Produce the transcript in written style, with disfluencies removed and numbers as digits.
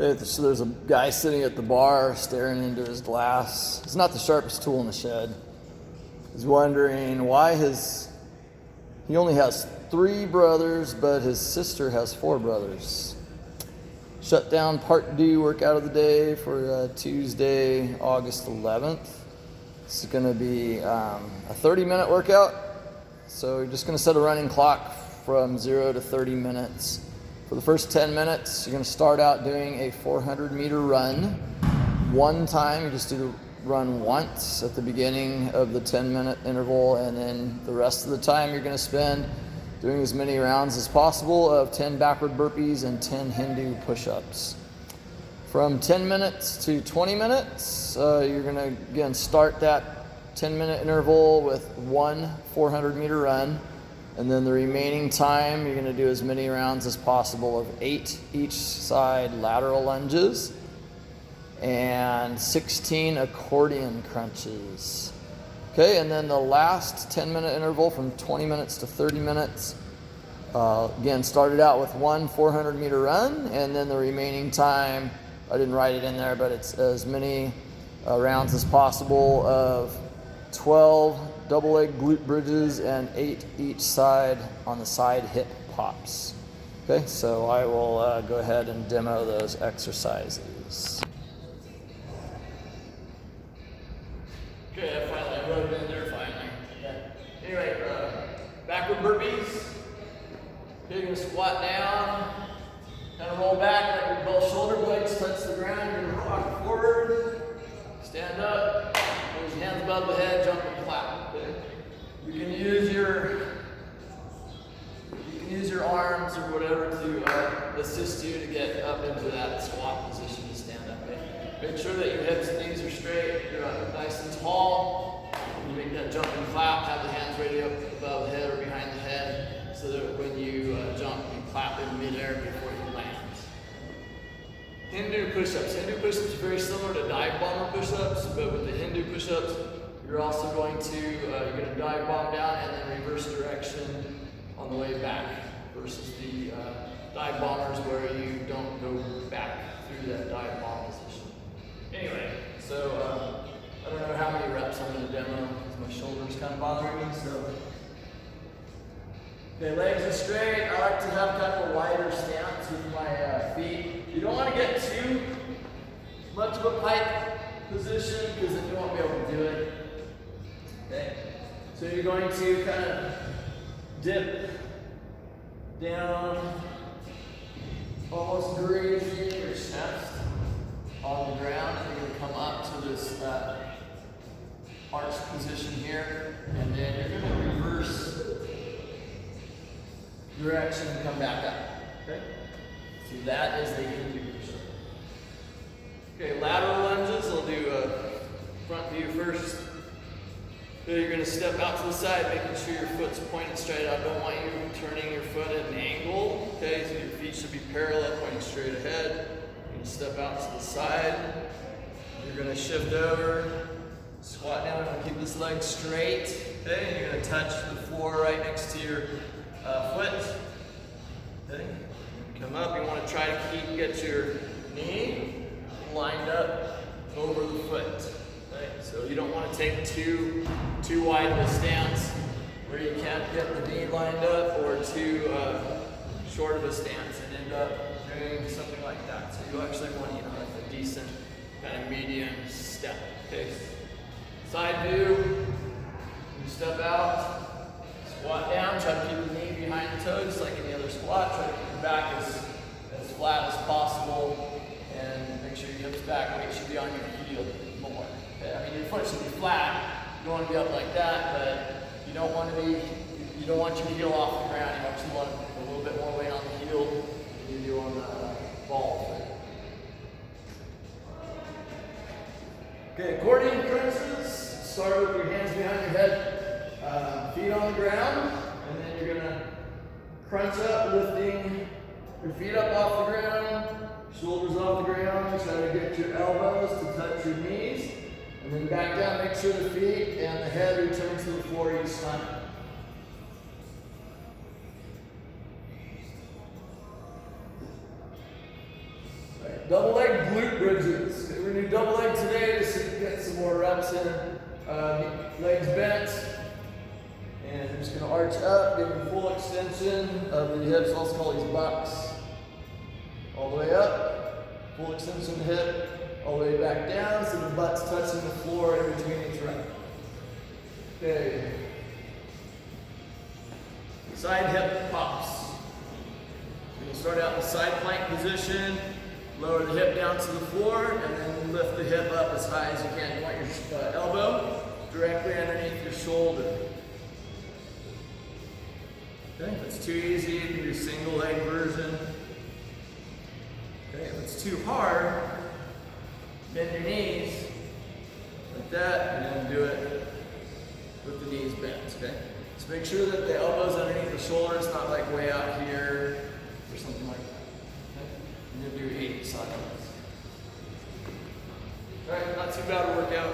So there's a guy sitting at the bar staring into his glass. It's not the sharpest tool in the shed. He's wondering why he only has 3 brothers, but his sister has 4 brothers. Shutdown part 2 workout of the day for Tuesday, August 11th. It's going to be a 30-minute workout. So you're just going to set a running clock from 0 to 30 minutes. For the first 10 minutes, you're going to start out doing a 400-meter run. One time, you just do the run once at the beginning of the 10-minute interval, and then the rest of the time you're going to spend doing as many rounds as possible of 10 backward burpees and 10 Hindu push-ups. From 10 minutes to 20 minutes, you're going to again start that 10-minute interval with one 400-meter run. And then the remaining time, you're going to do as many rounds as possible of 8 each side lateral lunges and 16 accordion crunches. Okay, and then the last 10-minute interval from 20 minutes to 30 minutes, again, started out with one 400-meter run, and then the remaining time, I didn't write it in there, but it's as many rounds as possible of 12 double leg glute bridges and 8 each side on the side hip pops. Okay, so I will go ahead and demo those exercises. Okay, I wrote it in there finally. Okay. Anyway, backward burpees. Okay, you're going to squat down, kind of roll back, let your both shoulder blades touch the ground. You're going to rock forward, stand up, hold your hands above the head, jump and clap. Okay. You can use your arms or whatever to assist you to get up into that squat position to stand up. Okay. Make sure that your hips and knees are straight, you're nice and tall. You make that jump and clap, have the hands ready up above the head or behind the head, so that when you jump, you clap in midair before you land. Hindu push-ups. Hindu push-ups are very similar to dive bomber push-ups, but with the Hindu push-ups, you're also going to dive bomb down and then reverse direction on the way back, versus the dive bombers where you don't go back through that dive bomb position. Anyway, so I don't know how many reps I'm going to demo because my shoulder's kind of bothering me. So, okay, legs are straight. I like to have kind of a wider stance with my feet. You don't want to get too much of a pike position because then you won't be able to do it. Okay, so you're going to kind of dip down, almost grazing your chest on the ground, and you're going to come up to this arched position here, and then you're going to reverse direction and come back up. Okay, so that is the Hindu push-up. Okay, lateral lunges. I'll do a front view first. So you're going to step out to the side, making sure your foot's pointed straight out. I don't want you turning your foot at an angle. Okay, so your feet should be parallel, pointing straight ahead. You're going to step out to the side. You're going to shift over, squat down, and keep this leg straight. Okay, and you're going to touch the floor right next to your foot. Okay, come up. You want to try to get your knee lined up over the foot. So you don't want to take too wide of a stance where you can't get the knee lined up, or too short of a stance and end up doing something like that. So you actually want like a decent kind of medium step. Okay. Side view. You step out, squat down, try to keep the knee behind the toe, just like any other squat. Try to keep your back as flat as possible, and make sure your hips back. Weight should be on your heel more. Okay, I mean, your foot should be flat. You don't want to be up like that, but you don't want your heel off the ground. You actually want a little bit more weight on the heel than you do on the ball. Okay, accordion crunches. Start with your hands behind your head, feet on the ground, and then you're gonna crunch up, lifting your feet up off the ground, shoulders off the ground. Try to get your elbows to touch your knees. And then back down, make sure the feet and the head return to the floor each time. Right. Double leg glute bridges. Okay, we're gonna do double leg today just to get some more reps in. Legs bent. And we're just gonna arch up, giving full extension of the hips. Also call these bucks. All the way up, full extension of the hip, all the way back down so the butt's touching the floor in between each rep. Okay. Side hip pops. We're gonna start out in the side plank position. Lower the hip down to the floor and then lift the hip up as high as you can. You want your elbow directly underneath your shoulder. Okay, if it's too easy, you can do single leg version. Okay, if it's too hard, bend your knees like that and then do it with the knees bent, okay? Just make sure that the elbow's underneath the shoulders, not like way out here or something like that. And you'll do 8 cycles. All right, not too bad a workout.